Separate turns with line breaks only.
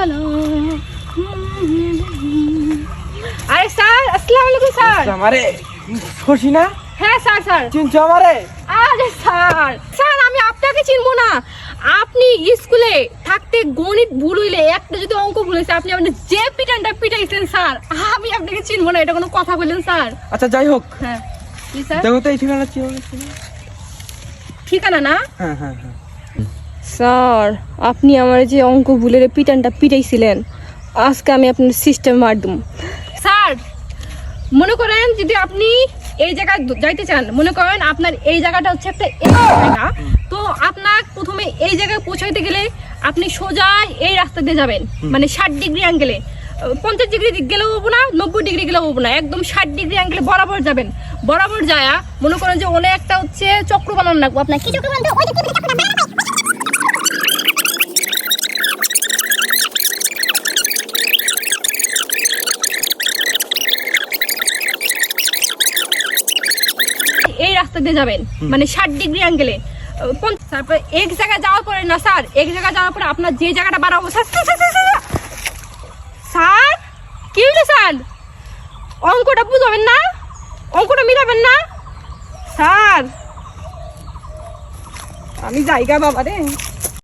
জানো। আরে স্যার, আসসালামু আলাইকুম স্যার।
আমারে খুশি না?
হ্যাঁ স্যার। স্যার
চিনছো আমারে?
আরে স্যার, স্যার আমি আপনাকে চিনবো না? আপনি স্কুলে থাকতে গণিত ভুল হইলে একটা যদি অঙ্ক ভুল হয়েছে আপনি আমাদের যে পিটানটা পিটাইছেন স্যার, আমি আপনাকে চিনবো না? এটা কোনো কথা বললেন স্যার?
আচ্ছা যাই হোক,
হ্যাঁ কি স্যার?
দেখো তো এই ঠিকানা ছিল।
ঠিকানা না?
হ্যাঁ হ্যাঁ হ্যাঁ।
স্যার আপনি আমার যে অঙ্ক ভুলের পিটানটা পিটাইছিলেন, আজকে আমি আপনার সিস্টেম মার দুম। স্যার মনে করেন যদি আপনি এই জায়গায় যাইতে চান, মনে করেন আপনার এই জায়গাটা হচ্ছে একটা জায়গা, তো আপনার প্রথমে এই জায়গায় পৌঁছাইতে গেলে আপনি সোজা এই রাস্তা দিয়ে যাবেন, মানে 60 ডিগ্রি অ্যাঙ্গেলে। 50 ডিগ্রি গেলেও হবো না, 90 ডিগ্রি গেলেও হবো না, একদম 60 ডিগ্রি অ্যাঙ্গেলে বরাবর যাবেন। বরাবর যায় মনে করেন যে অনেক একটা হচ্ছে চক্র বানানো লাগবো আপনার। কি চক্র বানাতে? ওই এই রাস্তা দিয়ে যাবেন, মানে 60 ডিগ্রি অ্যাঙ্গেলে। তারপর এক জায়গায় যাওয়ার পরে না স্যার, এক জায়গায় যাওয়ার পরে আপনার যে জায়গাটা বাড়াবো স্যার। স্যার কি হইলো স্যার? অঙ্কটা বুঝাবেন না? অঙ্কটা মিলাবেন না স্যার? আমি জায়গা বাবা রে।